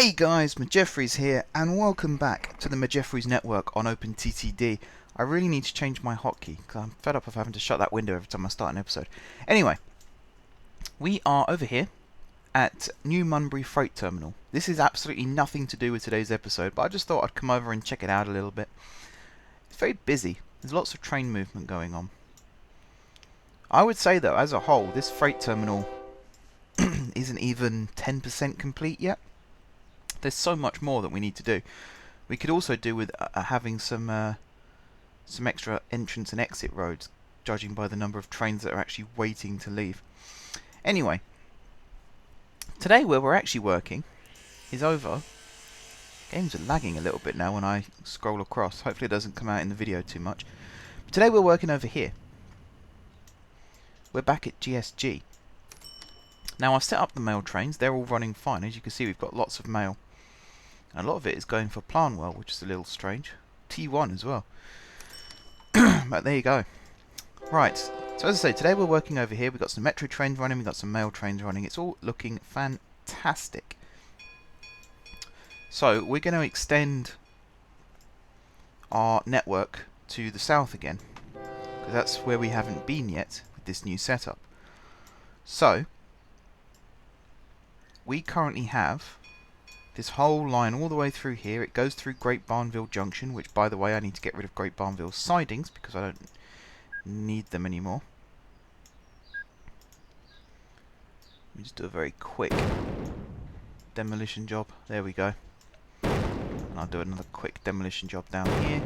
Hey guys, Jeffries here, and welcome back to the Jeffries network on OpenTTD. I really need to change my hotkey, because I'm fed up of having to shut that window every time I start an episode. Anyway, we are over here at New Munbury Freight Terminal. This is absolutely nothing to do with today's episode, but I just thought I'd come over and check it out a little bit. It's very busy. There's lots of train movement going on. I would say though, as a whole, this freight terminal isn't even 10% complete yet. There's so much more that we need to do. We could also do with having some extra entrance and exit roads, judging by the number of trains that are actually waiting to leave. Anyway, today where we're actually working is over. Games are lagging a little bit now when I scroll across. Hopefully it doesn't come out in the video too much. But today we're working over here. We're back at GSG. Now I've set up the mail trains. They're all running fine. As you can see, we've got lots of mail. A lot of it is going for Planwell, which is a little strange. T1 as well. But there you go. Right, so as I say, today we're working over here. We've got some metro trains running, we've got some mail trains running. It's all looking fantastic. So we're going to extend our network to the south again, because that's where we haven't been yet with this new setup. So we currently have this whole line all the way through here. It goes through Great Barnville Junction, which, by the way, I need to get rid of Great Barnville sidings because I don't need them anymore. Let me just do a very quick demolition job. There we go. And I'll do another quick demolition job down here,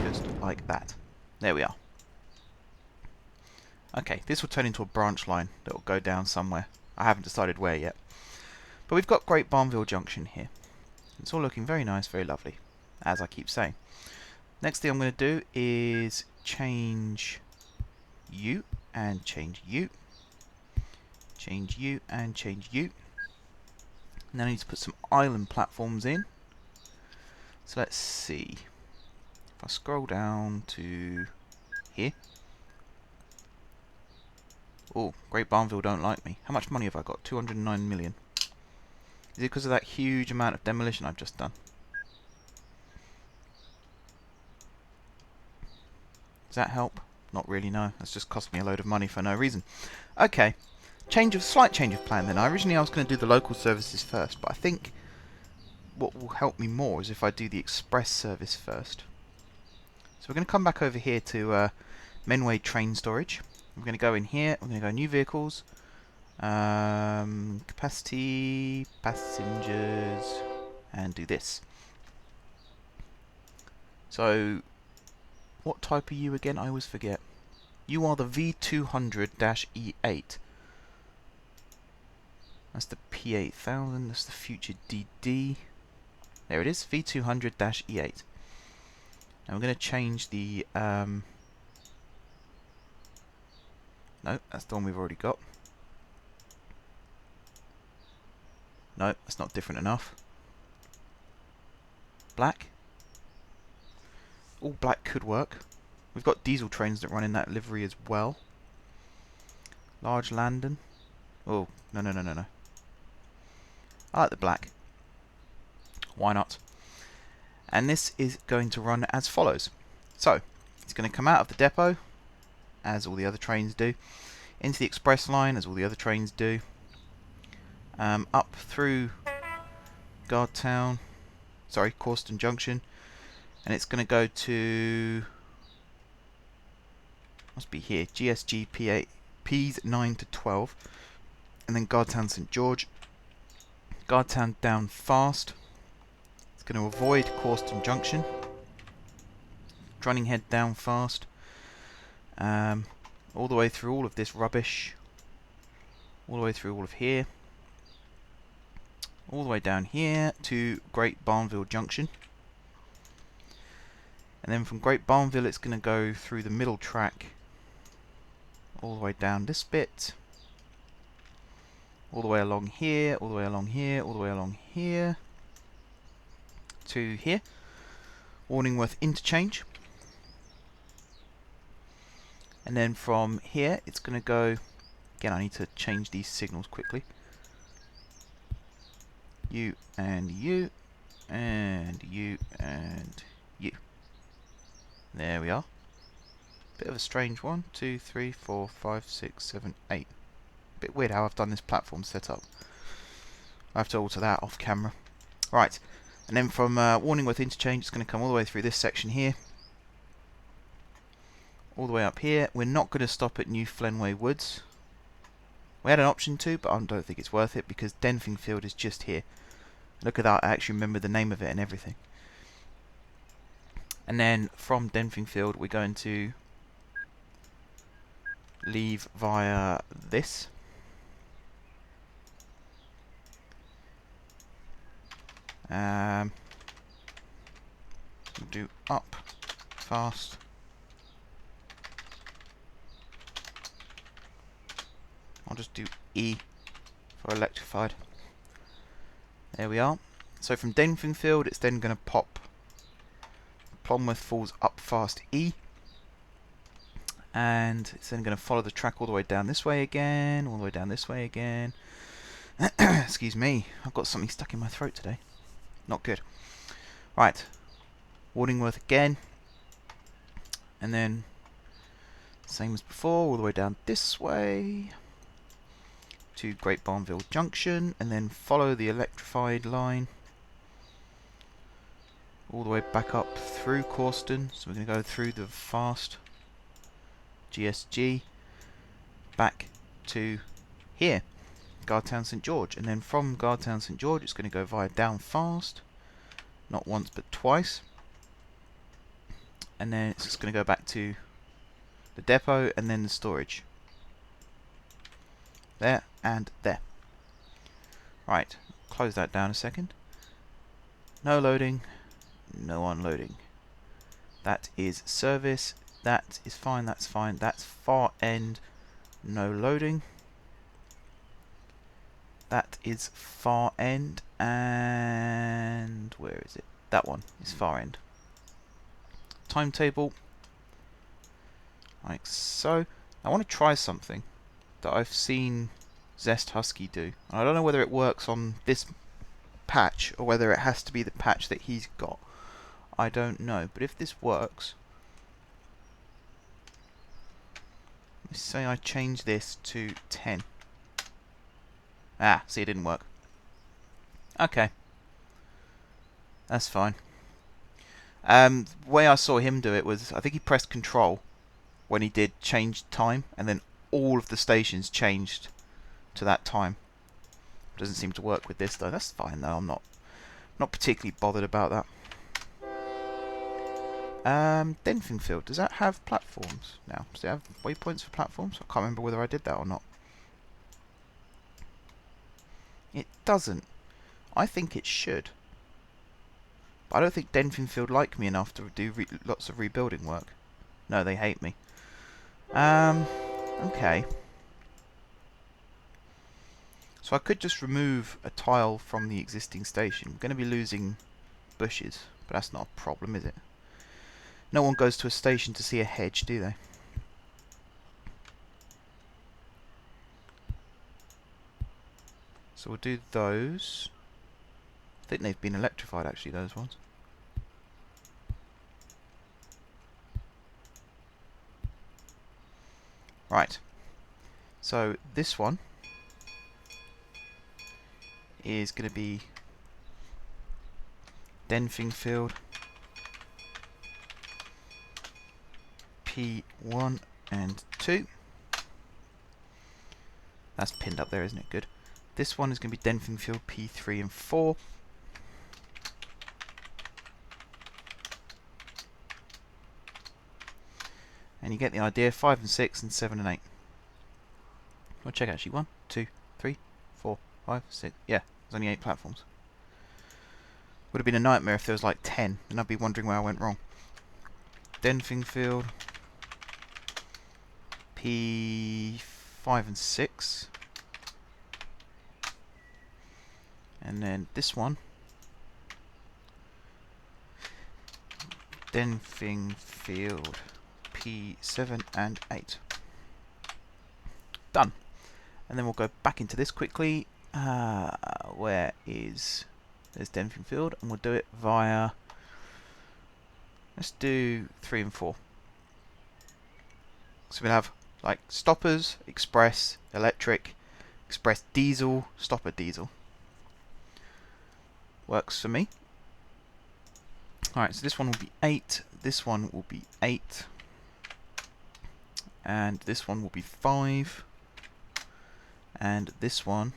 just like that. There we are. Okay, this will turn into a branch line that will go down somewhere. I haven't decided where yet. But we've got Great Barnville Junction here. It's all looking very nice, very lovely, as I keep saying. Next thing I'm going to do is change you and change you. Change you and change you. And then I need to put some island platforms in. So let's see. If I scroll down to here. Oh, Great Barnville don't like me. How much money have I got? 209 million. Is it because of that huge amount of demolition I've just done? Does that help? Not really, no. That's just cost me a load of money for no reason. Okay. Slight change of plan then. Originally I was going to do the local services first, but I think what will help me more is if I do the express service first. So we're going to come back over here to Menway Train Storage. We're going to go in here. We're going to go new vehicles. Capacity, passengers, and do this. So, what type are you again? I always forget. You are the V200-E8. That's the P8000. That's the future DD. There it is, V200-E8. Now we're going to change the. No, that's the one we've already got. No, that's not different enough. Black. All black could work. We've got diesel trains that run in that livery as well. Large Landon. Oh, no. I like the black. Why not? And this is going to run as follows. So, it's going to come out of the depot, as all the other trains do, into the express line, as all the other trains do. Up through Corston Junction, and it's going to go to, must be here, GSG Ps 9 to 12, and then Guardtown St George. Guardtown down fast. It's going to avoid Corston Junction. Drunninghead down fast. All the way through all of this rubbish. All the way through all of here. All the way down here to Great Barnville Junction. And then from Great Barnville it's going to go through the middle track all the way down this bit, all the way along here, all the way along here, all the way along here to here, Warningworth Interchange. And then from here it's going to go, again I need to change these signals quickly. you and you, and you and you. There we are. Bit of a strange one. 2, 3, 4, 5, 6, 7, 8. Bit weird how I've done this platform setup. I have to alter that off camera. Right, and then from Warningworth Interchange, it's going to come all the way through this section here. All the way up here. We're not going to stop at New Flenway Woods. We had an option to, but I don't think it's worth it because Denfingfield is just here. Look at that, I actually remember the name of it and everything. And then from Denfingfield we're going to leave via this. Do up fast. I'll just do E for electrified. There we are. So from Denfingfield it's then going to pop Plonworth Falls up fast E. And it's then going to follow the track all the way down this way again, all the way down this way again. Excuse me, I've got something stuck in my throat today. Not good. Right, Warningworth again. And then, same as before, all the way down this way to Great Barnville Junction, and then follow the electrified line all the way back up through Corston. So we're going to go through the fast GSG back to here, Guardtown St George, and then from Guardtown St George it's going to go via down fast, not once but twice, and then it's just going to go back to the depot and then the storage. There and there. Right, close that down a second. No loading, no unloading. That is service. That is fine, that's fine. That's far end, no loading. That is far end, and where is it? That one is far end. Timetable, like so. I want to try something that I've seen Zest Husky do. I don't know whether it works on this patch or whether it has to be the patch that he's got. I don't know, but if this works, let's say I change this to 10. Ah, see, it didn't work. Okay, that's fine. The way I saw him do it was, I think he pressed Control when he did change time, and then all of the stations changed to that time. Doesn't seem to work with this though. That's fine though. I'm not particularly bothered about that. Denfingfield, does that have platforms now? Does it have waypoints for platforms? I can't remember whether I did that or not. It doesn't. I think it should. But I don't think Denfingfield like me enough to do lots of rebuilding work. No, they hate me. Okay. So I could just remove a tile from the existing station. We're going to be losing bushes, but that's not a problem, is it? No one goes to a station to see a hedge, do they? So we'll do those. I think they've been electrified actually, those ones. Right. So this one is going to be Denfingfield P1 and 2. That's pinned up there, isn't it? Good. This one is going to be Denfingfield P3 and 4. And you get the idea, 5 and 6 and 7 and 8. We'll check actually. 1, 2, 3, 4, 5, 6. Yeah, there's only 8 platforms. Would have been a nightmare if there was like 10, and I'd be wondering where I went wrong. Denfingfield P5 and 6. And then this one, Denfingfield P7 and 8. Done. And then we'll go back into this quickly. where is... There's Denfingfield, and we'll do it via... Let's do 3 and 4. So we'll have like stoppers, express, electric, express diesel, stopper diesel. Works for me. Alright, so this one will be 8, this one will be 8, and this one will be 5, and this one,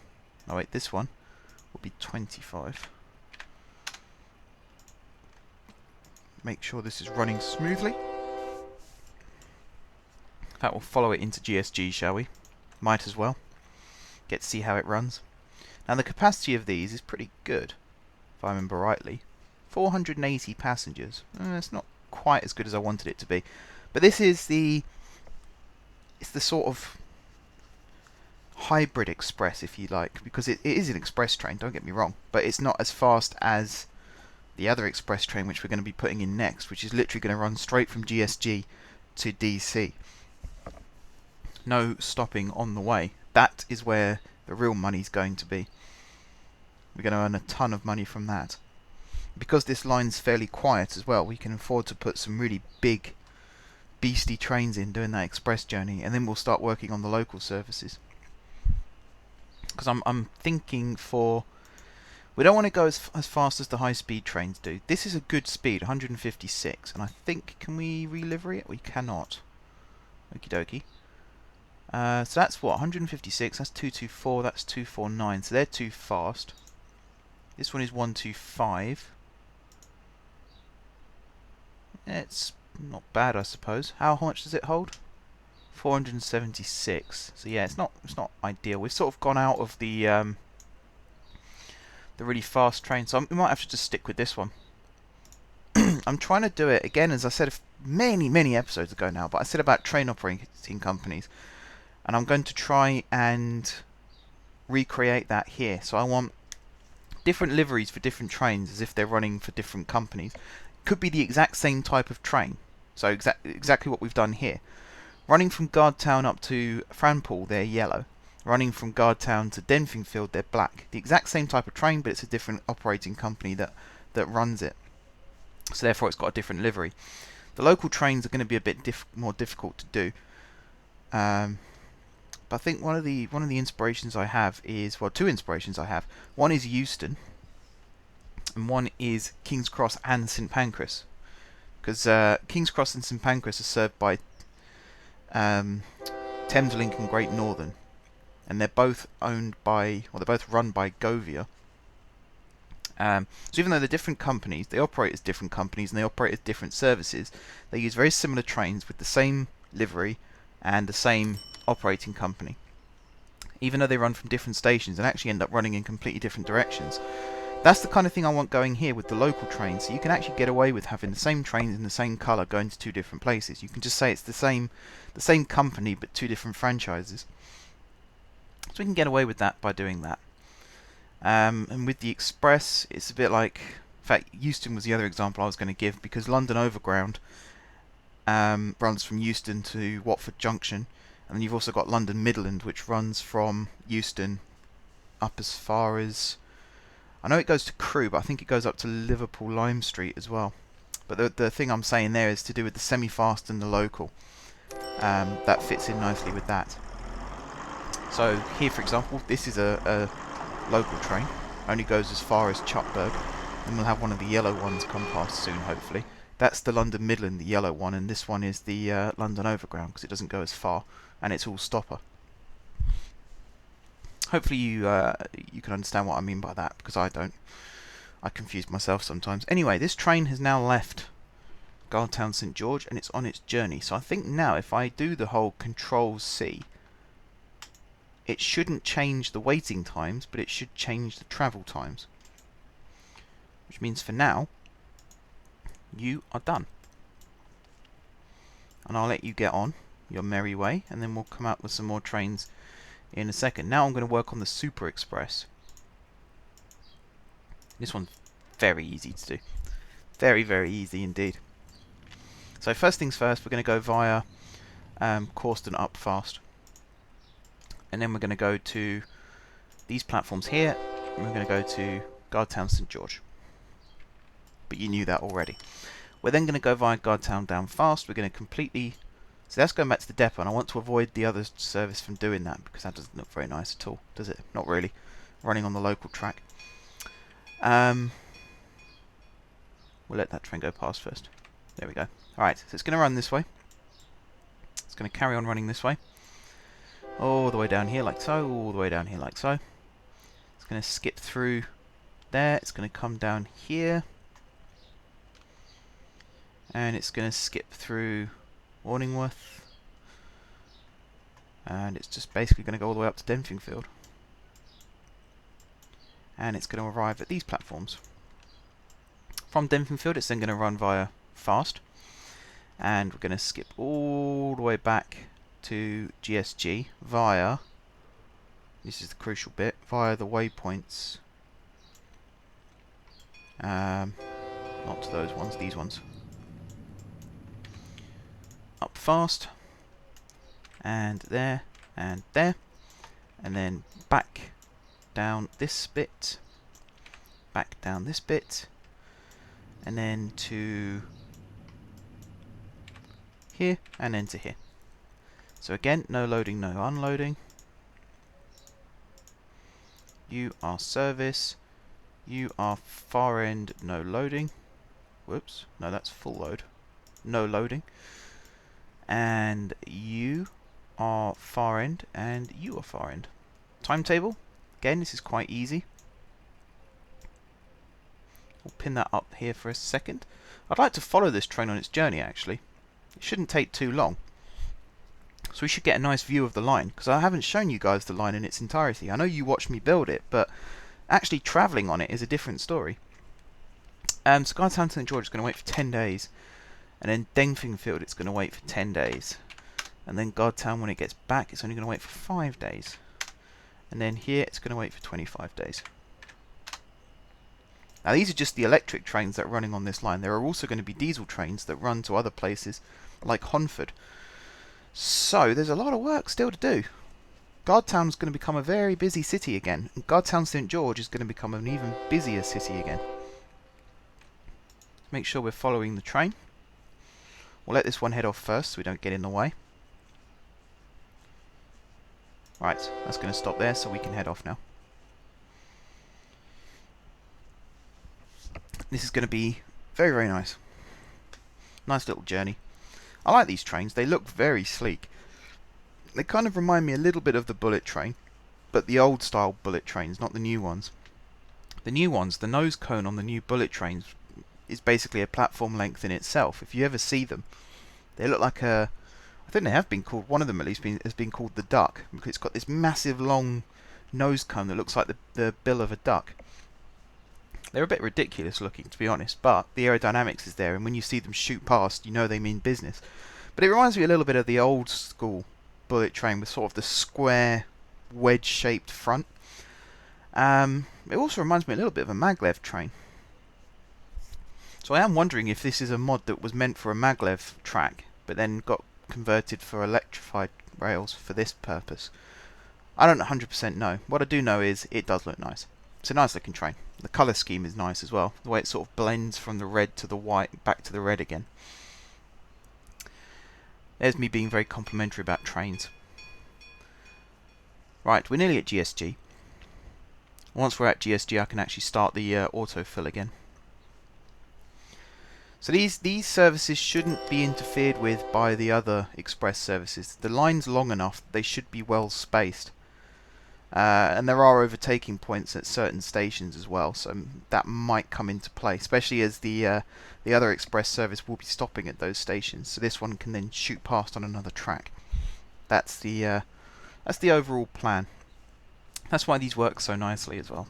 oh wait, this one will be 25. Make sure this is running smoothly. That will follow it into GSG, shall we? Might as well. Get to see how it runs. Now the capacity of these is pretty good, if I remember rightly. 480 passengers. It's not quite as good as I wanted it to be. But this is the... It's the sort of hybrid express, if you like. Because it is an express train, don't get me wrong. But it's not as fast as the other express train which we're going to be putting in next, which is literally going to run straight from GSG to DC. No stopping on the way. That is where the real money's going to be. We're going to earn a ton of money from that. Because this line's fairly quiet as well, we can afford to put some really big beastie trains in doing that express journey, and then we'll start working on the local services. Because I'm thinking for... We don't want to go as fast as the high-speed trains do. This is a good speed, 156, and I think... Can we relivery it? We cannot. Okie dokie. So that's what? 156, that's 224, that's 249, so they're too fast. This one is 125. It's not bad, I suppose. How much does it hold? 476. So yeah, it's not ideal. We've sort of gone out of the really fast train, so we might have to just stick with this one. I'm trying to do it again, as I said many episodes ago now, but I said about train operating companies, and I'm going to try and recreate that here. So I want different liveries for different trains, as if they're running for different companies. Could be the exact same type of train, so exactly what we've done here. Running from Guardtown up to Franpool, they're yellow. Running from Guardtown to Denfingfield, they're black. The exact same type of train, but it's a different operating company that runs it. So therefore it's got a different livery. The local trains are going to be a bit more difficult to do. But I think one of the inspirations I have is, well, two inspirations I have. One is Euston, and one is King's Cross and St Pancras, because King's Cross and St Pancras are served by Thameslink and Great Northern, and they're both owned by, well, they're both run by Govia. So even though they're different companies, they operate as different companies and they operate as different services. They use very similar trains with the same livery and the same operating company, even though they run from different stations and actually end up running in completely different directions. That's the kind of thing I want going here with the local trains, so you can actually get away with having the same trains in the same colour going to two different places. You can just say it's the same company but two different franchises. So we can get away with that by doing that. And with the Express, it's a bit like... In fact, Euston was the other example I was going to give, because London Overground runs from Euston to Watford Junction, and then you've also got London Midland, which runs from Euston up as far as... I know it goes to Crewe, but I think it goes up to Liverpool Lime Street as well. But the thing I'm saying there is to do with the semi-fast and the local. That fits in nicely with that. So here, for example, this is a local train. Only goes as far as Chutburg. And we'll have one of the yellow ones come past soon, hopefully. That's the London Midland, the yellow one, and this one is the London Overground, because it doesn't go as far, and it's all stopper. Hopefully you can understand what I mean by that, because I don't. I confuse myself sometimes. Anyway, this train has now left Guardtown St George, and it's on its journey. So I think now if I do the whole Control-C, it shouldn't change the waiting times, but it should change the travel times. Which means for now, you are done. And I'll let you get on your merry way, and then we'll come out with some more trains in a second. Now I'm going to work on the Super Express. This one's very easy to do. Very, very easy indeed. So first things first, we're going to go via Corston up fast. And then we're going to go to these platforms here, and we're going to go to Guardtown St George. But you knew that already. We're then going to go via Guardtown down fast. We're going to completely... So that's going back to the depot, and I want to avoid the other service from doing that, because that doesn't look very nice at all, does it? Not really. Running on the local track. We'll let that train go past first. There we go. Alright, so it's going to run this way. It's going to carry on running this way. All the way down here like so, all the way down here like so. It's going to skip through there. It's going to come down here. And it's going to skip through Warningworth. And it's just basically going to go all the way up to Denfingfield. And it's going to arrive at these platforms. From Denfingfield, it's then going to run via Fast. And we're going to skip all the way back to GSG via, this is the crucial bit, via the waypoints. Not to those ones, these ones. Up Fast. And there, and there. And then back down this bit. Back down this bit. And then to here, and then to here. So again, no loading, no unloading. You are service. You are far end, no loading. Whoops, no, that's full load. No loading. And you are far end, and you are far end. Timetable, again, this is quite easy. We'll pin that up here for a second. I'd like to follow this train on its journey, actually. It shouldn't take too long. So we should get a nice view of the line, because I haven't shown you guys the line in its entirety. I know you watched me build it, but actually travelling on it is a different story. So Guardtown St George is going to wait for 10 days. And then Denfingfield, it's going to wait for 10 days. And then Guardtown, when it gets back, it's only going to wait for 5 days. And then here, it's going to wait for 25 days. Now these are just the electric trains that are running on this line. There are also going to be diesel trains that run to other places, like Honford. So there's a lot of work still to do. Guardtown is going to become a very busy city again. And Guardtown St George is going to become an even busier city again. Make sure we're following the train. We'll let this one head off first so we don't get in the way. Right, that's going to stop there so we can head off now. This is going to be very, very nice. Nice little journey. I like these trains. They look very sleek. They kind of remind me a little bit of the bullet train, but the old style bullet trains, not the new ones. The new ones, the nose cone on the new bullet trains is basically a platform length in itself. If you ever see them, they look like a... I think they have been called, one of them at least has been called the duck, because it's got this massive long nose cone that looks like the bill of a duck. They're a bit ridiculous looking, to be honest, but the aerodynamics is there, and when you see them shoot past, you know they mean business. But it reminds me a little bit of the old school bullet train with sort of the square, wedge-shaped front. It also reminds me a little bit of a maglev train. So I am wondering if this is a mod that was meant for a maglev track, but then got converted for electrified rails for this purpose. I don't 100% know. What I do know is it does look nice. It's a nice looking train. The colour scheme is nice as well. The way it sort of blends from the red to the white, back to the red again. There's me being very complimentary about trains. Right, we're nearly at GSG. Once we're at GSG, I can actually start the autofill again. So these services shouldn't be interfered with by the other express services. The line's long enough, they should be well spaced. And there are overtaking points at certain stations as well, so that might come into play, especially as the other express service will be stopping at those stations. So this one can then shoot past on another track. That's the overall plan. That's why these work so nicely as well.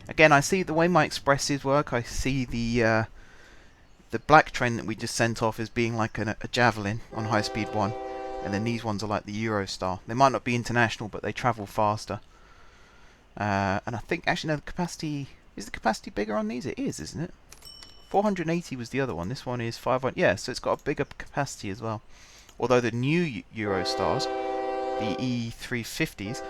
Again, I see the way my expresses work. I see the black train that we just sent off as being like a Javelin on High Speed 1. And then these ones are like the Eurostar. They might not be international, but they travel faster. And I think, actually, no, the capacity... Is the capacity bigger on these? It is, isn't it? 480 was the other one. This one is 500. Yeah, so it's got a bigger capacity as well. Although the new Eurostars, the E350s,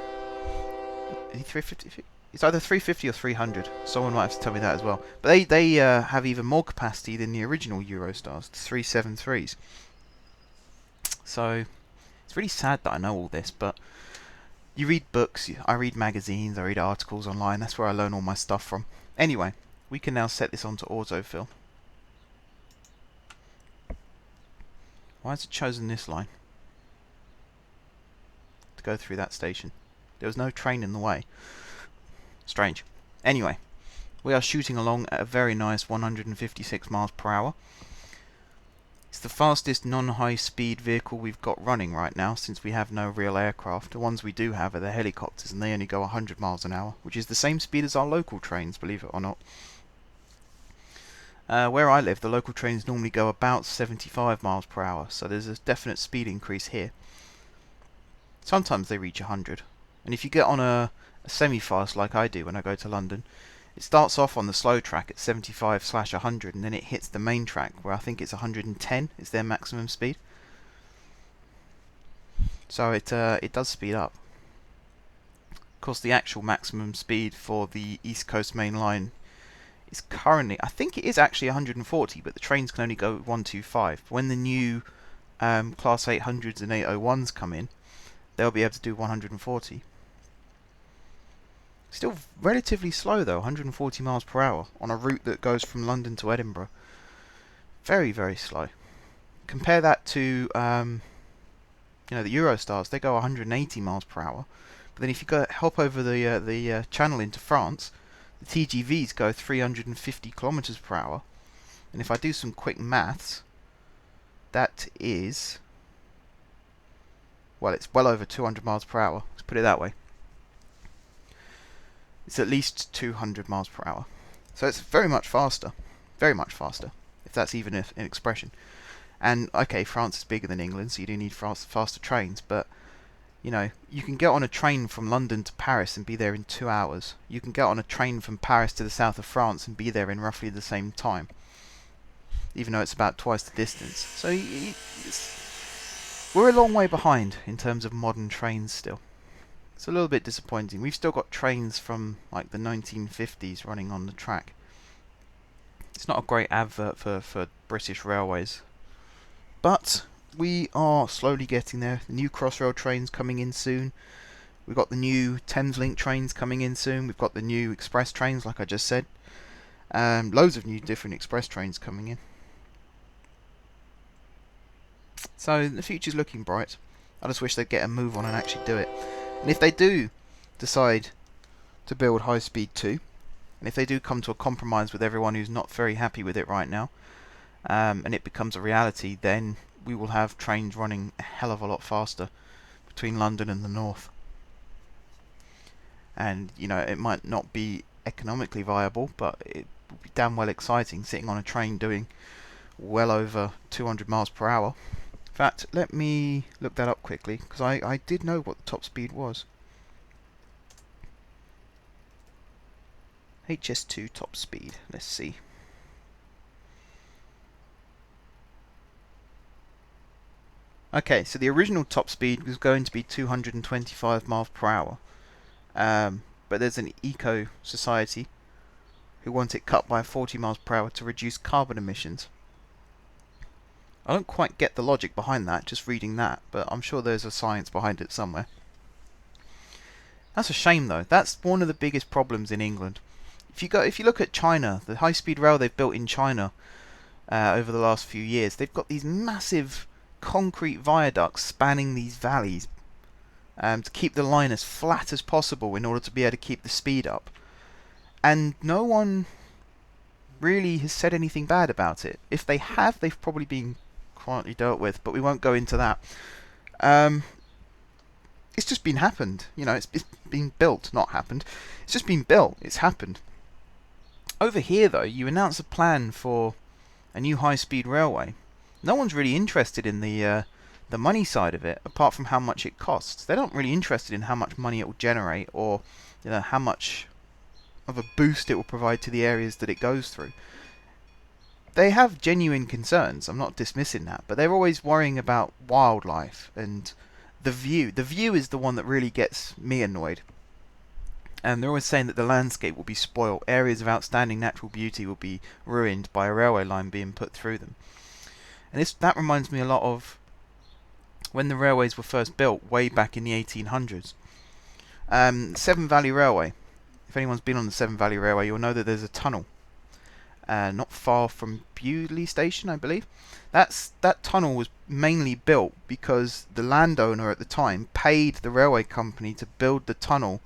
350? It's either 350 or 300. Someone might have to tell me that as well. But they have even more capacity than the original Eurostars, the 373s. So it's really sad that I know all this, but you read books, I read magazines, I read articles online. That's where I learn all my stuff from. Anyway, we can now set this onto autofill. Why has it chosen this line to go through that station? There was no train in the way. Strange. Anyway, we are shooting along at a very nice 156 miles per hour. It's the fastest non-high speed vehicle we've got running right now, since we have no real aircraft. The ones we do have are the helicopters, and they only go 100 miles an hour, which is the same speed as our local trains, believe it or not. Where I live, the local trains normally go about 75 miles per hour, so there's a definite speed increase here. Sometimes they reach 100, and if you get on a semi-fast like I do when I go to London, it starts off on the slow track at 75/100, and then it hits the main track where I think it's 110 is their maximum speed. So it does speed up. Of course, the actual maximum speed for the East Coast Main Line is currently, I think it is actually 140, but the trains can only go 125. When the new Class 800s and 801s come in, they'll be able to do 140. Still relatively slow though, 140 miles per hour on a route that goes from London to Edinburgh. Very, very slow. Compare that to the Eurostars. They go 180 miles per hour. But then if you hop over the channel into France, the TGVs go 350 kilometers per hour. And if I do some quick maths, that is, well, it's well over 200 miles per hour. Let's put it that way. It's at least 200 miles per hour. So it's very much faster. Very much faster, if that's even an expression. And, okay, France is bigger than England, so you do need faster trains, but, you know, you can get on a train from London to Paris and be there in 2 hours. You can get on a train from Paris to the south of France and be there in roughly the same time, even though it's about twice the distance. So we're a long way behind in terms of modern trains still. It's a little bit disappointing. We've still got trains from like the 1950s running on the track. It's not a great advert for British railways. But we are slowly getting there. The new Crossrail trains coming in soon. We've got the new Thameslink trains coming in soon. We've got the new express trains, like I just said. Loads of new different express trains coming in. So the future's looking bright. I just wish they'd get a move on and actually do it. And if they do decide to build High Speed 2, and if they do come to a compromise with everyone who's not very happy with it right now, and it becomes a reality, then we will have trains running a hell of a lot faster between London and the north. And, you know, it might not be economically viable, but it would be damn well exciting sitting on a train doing well over 200 miles per hour. In fact, let me look that up quickly, because I did know what the top speed was. HS2 top speed, let's see. Okay, so the original top speed was going to be 225 miles per hour. But there's an eco society who want it cut by 40 miles per hour to reduce carbon emissions. I don't quite get the logic behind that, just reading that, but I'm sure there's a science behind it somewhere. That's a shame though. That's one of the biggest problems in England. If you look at China, the high-speed rail they've built in China over the last few years, they've got these massive concrete viaducts spanning these valleys to keep the line as flat as possible in order to be able to keep the speed up. And no one really has said anything bad about it. If they have, they've probably been quietly dealt with, but we won't go into that. It's just been happened. You know, it's been built, not happened. It's just been built. It's happened. Over here, though, you announce a plan for a new high-speed railway. No one's really interested in the money side of it, apart from how much it costs. They're not really interested in how much money it will generate, or how much of a boost it will provide to the areas that it goes through. They have genuine concerns. I'm not dismissing that, but they're always worrying about wildlife and the view. The view is the one that really gets me annoyed. And they're always saying that the landscape will be spoilt, areas of outstanding natural beauty will be ruined by a railway line being put through them. And that reminds me a lot of when the railways were first built way back in the 1800s. Severn Valley Railway. If anyone's been on the Severn Valley Railway, you'll know that there's a tunnel not far from Bewley Station, I believe. That tunnel was mainly built because the landowner at the time paid the railway company to build the tunnel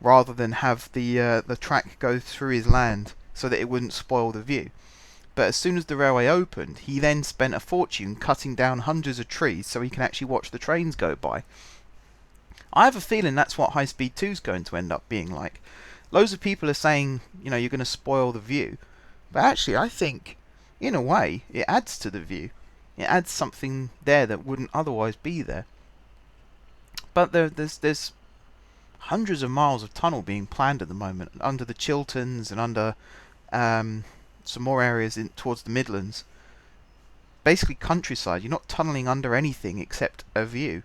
rather than have the track go through his land so that it wouldn't spoil the view. But as soon as the railway opened, he then spent a fortune cutting down hundreds of trees so he can actually watch the trains go by. I have a feeling that's what High Speed 2 is going to end up being like. Loads of people are saying, you know, you're going to spoil the view. But actually, I think, in a way, it adds to the view. It adds something there that wouldn't otherwise be there. But there's hundreds of miles of tunnel being planned at the moment, under the Chilterns and under some more areas towards the Midlands. Basically countryside. You're not tunnelling under anything except a view.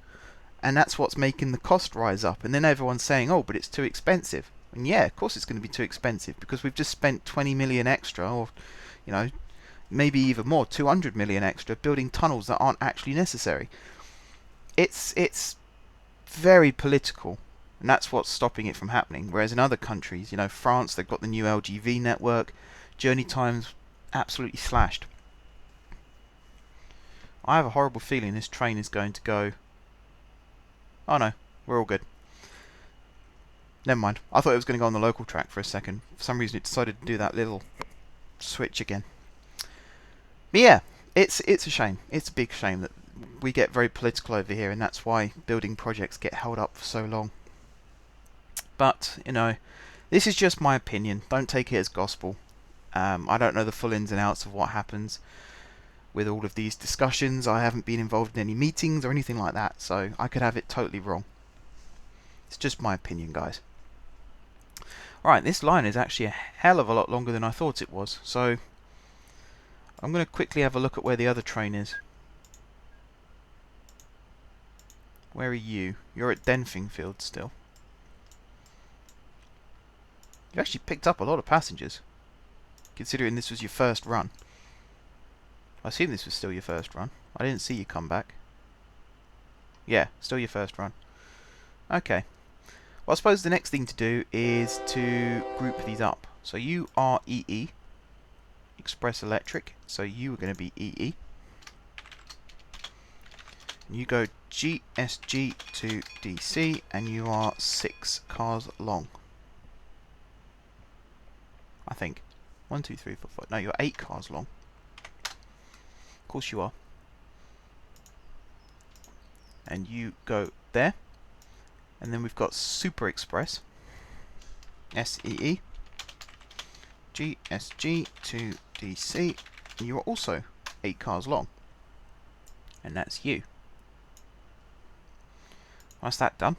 And that's what's making the cost rise up. And then everyone's saying, oh, but it's too expensive. And yeah, of course it's going to be too expensive, because we've just spent 20 million extra, or, you know, maybe even more, 200 million extra, building tunnels that aren't actually necessary. It's very political, and that's what's stopping it from happening. Whereas in other countries, you know, France, they've got the new LGV network, journey times absolutely slashed. I have a horrible feeling this train is going to go... Oh no, we're all good. Never mind. I thought it was going to go on the local track for a second. For some reason it decided to do that little switch again. But yeah, it's a shame. It's a big shame that we get very political over here, and that's why building projects get held up for so long. But, you know, this is just my opinion. Don't take it as gospel. I don't know the full ins and outs of what happens with all of these discussions. I haven't been involved in any meetings or anything like that, so I could have it totally wrong. It's just my opinion, guys. Right, this line is actually a hell of a lot longer than I thought it was, so I'm going to quickly have a look at where the other train is. Where are you? You're at Denfingfield still. You actually picked up a lot of passengers, considering this was your first run. I assume this was still your first run. I didn't see you come back. Yeah, still your first run. Okay. Well, I suppose the next thing to do is to group these up. So you are EE, Express Electric, so you are going to be EE. You go GSG to DC, and you are 6 cars long. I think. 1, 2, 3, 4, 5. No, you're 8 cars long. Of course you are. And you go there. And then we've got Super Express, SEE, GSG to DC, and you are also 8 cars long. And that's you. That's that done.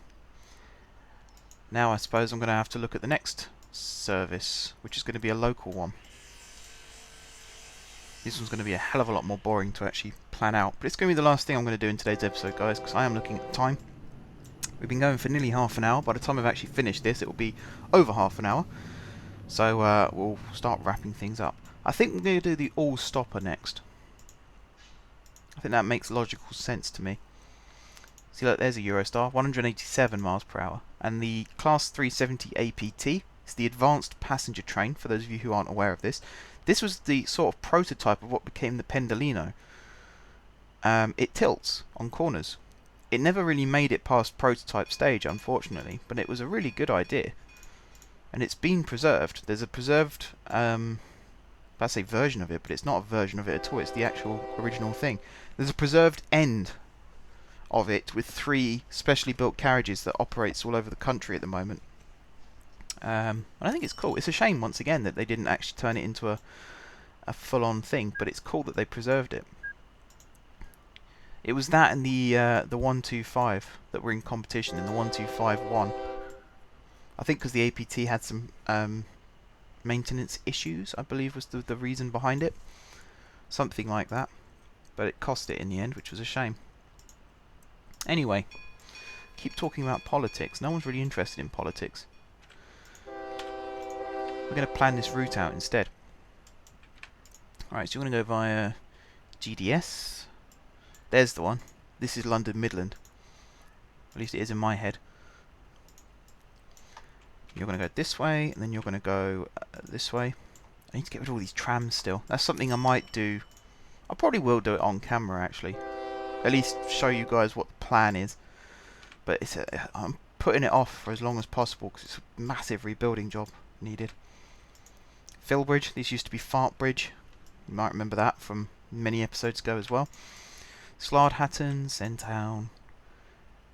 Now I suppose I'm going to have to look at the next service, which is going to be a local one. This one's going to be a hell of a lot more boring to actually plan out, but it's going to be the last thing I'm going to do in today's episode, guys, because I am looking at the time. We've been going for nearly half an hour. By the time I've actually finished this, it will be over half an hour. So we'll start wrapping things up. I think we're going to do the all-stopper next. I think that makes logical sense to me. See, look, there's a Eurostar, 187 miles per hour. And the Class 370 APT is the advanced passenger train, for those of you who aren't aware of this. This was the sort of prototype of what became the Pendolino. It tilts on corners. It never really made it past prototype stage, unfortunately, but it was a really good idea. And it's been preserved. There's a preserved, I say version of it, but it's not a version of it at all. It's the actual original thing. There's a preserved end of it with 3 specially built carriages that operates all over the country at the moment. And I think it's cool. It's a shame, once again, that they didn't actually turn it into a full-on thing, but it's cool that they preserved it. It was that and the 125 that were in competition, in the 1251. I think because the APT had some maintenance issues, I believe was the reason behind it. Something like that. But it cost it in the end, which was a shame. Anyway, keep talking about politics. No one's really interested in politics. we're going to plan this route out instead. Alright, so you're going to go via GDS. There's the one. This is London Midland. At least it is in my head. You're going to go this way, and then you're going to go this way. I need to get rid of all these trams still. That's something I might do. I probably will do it on camera, actually. At least show you guys what the plan is. But it's I'm putting it off for as long as possible because it's a massive rebuilding job needed. Philbridge. This used to be Fartbridge. You might remember that from many episodes ago as well. Slardhatton, Sentown.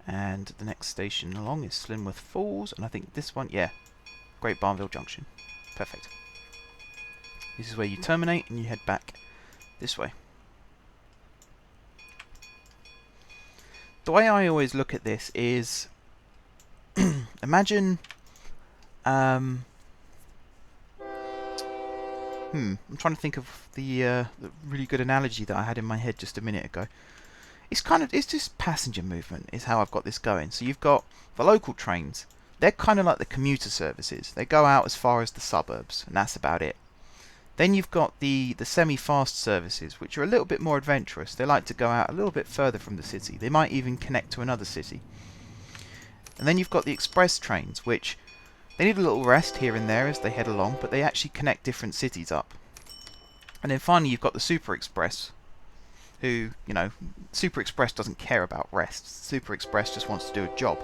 And the next station along is Slinworth Falls. And I think this one, yeah, Great Barnville Junction. Perfect. This is where you terminate and you head back this way. The way I always look at this is imagine I'm trying to think of the really good analogy that I had in my head just a minute ago. It's just passenger movement is how I've got this going. So you've got the local trains. They're kind of like the commuter services. They go out as far as the suburbs, and that's about it. Then you've got the semi-fast services, which are a little bit more adventurous. They like to go out a little bit further from the city. They might even connect to another city. And then you've got the express trains, which they need a little rest here and there as they head along, but they actually connect different cities up. And then finally you've got the Super Express, who, you know, Super Express doesn't care about rest. Super Express just wants to do a job.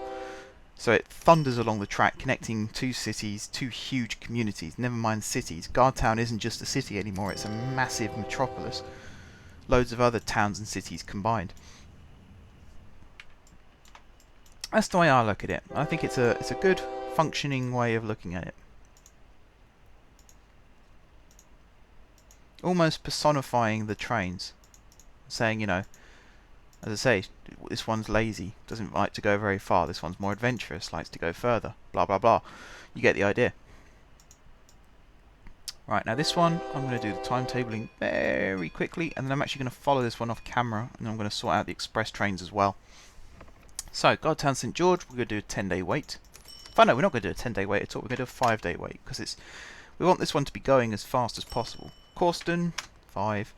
So it thunders along the track, connecting two cities, two huge communities, never mind cities. Guardtown isn't just a city anymore, it's a massive metropolis. Loads of other towns and cities combined. That's the way I look at it. I think it's a good, functioning way of looking at it. Almost personifying the trains. Saying, you know, as I say, this one's lazy, doesn't like to go very far. This one's more adventurous, likes to go further. Blah, blah, blah. You get the idea. Right, now this one, I'm going to do the timetabling very quickly, and then I'm actually going to follow this one off camera, and then I'm going to sort out the express trains as well. So, Guardtown St George, we're going to do a 10-day wait. Oh no, we're not going to do a 10-day wait at all, we're going to do a 5-day wait, because we want this one to be going as fast as possible. Corston, 5.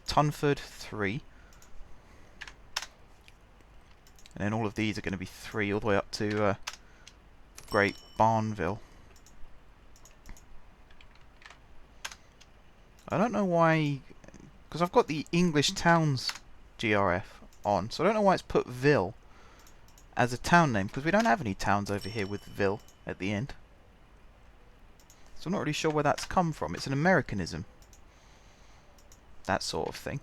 Tunford, 3. And then all of these are going to be 3 all the way up to Great Barnville. I don't know why, because I've got the English Towns GRF on, so I don't know why it's put Ville as a town name, because we don't have any towns over here with Ville at the end. So I'm not really sure where that's come from. It's an Americanism. That sort of thing.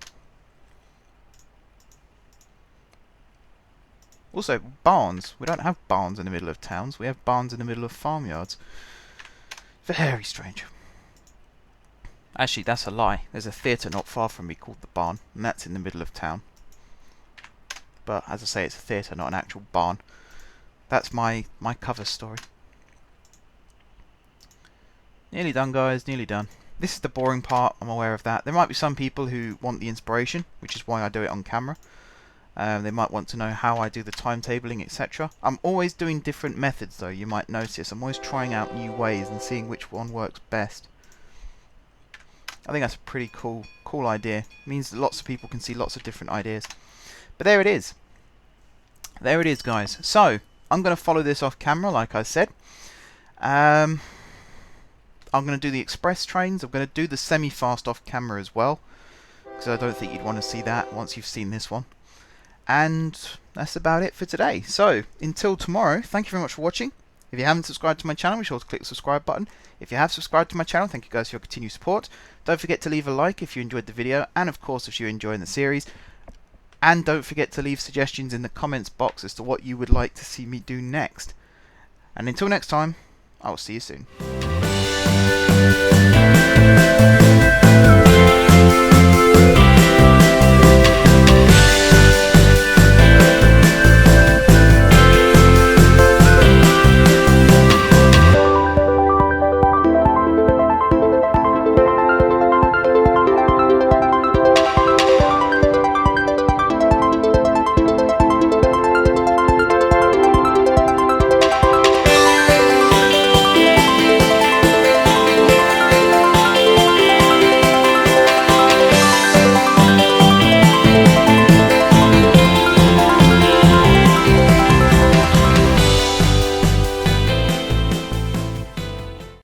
Also, barns. We don't have barns in the middle of towns. We have barns in the middle of farmyards. Very strange. Actually, that's a lie. There's a theatre not far from me called the Barn, and that's in the middle of town. But, as I say, it's a theatre, not an actual barn. That's my cover story. Nearly done, guys. Nearly done. This is the boring part, I'm aware of that. There might be some people who want the inspiration, which is why I do it on camera. They might want to know how I do the timetabling, etc. I'm always doing different methods though, you might notice. I'm always trying out new ways and seeing which one works best. I think that's a pretty cool idea. It means that lots of people can see lots of different ideas. But there it is. There it is, guys. So, I'm going to follow this off camera, like I said. I'm going to do the express trains. I'm going to do the semi-fast off camera as well, because I don't think you'd want to see that once you've seen this one. And that's about it for today. So, until tomorrow, thank you very much for watching. If you haven't subscribed to my channel, be sure to click the subscribe button. If you have subscribed to my channel, thank you guys for your continued support. Don't forget to leave a like if you enjoyed the video, and of course if you're enjoying the series. And don't forget to leave suggestions in the comments box as to what you would like to see me do next. And until next time, I will see you soon.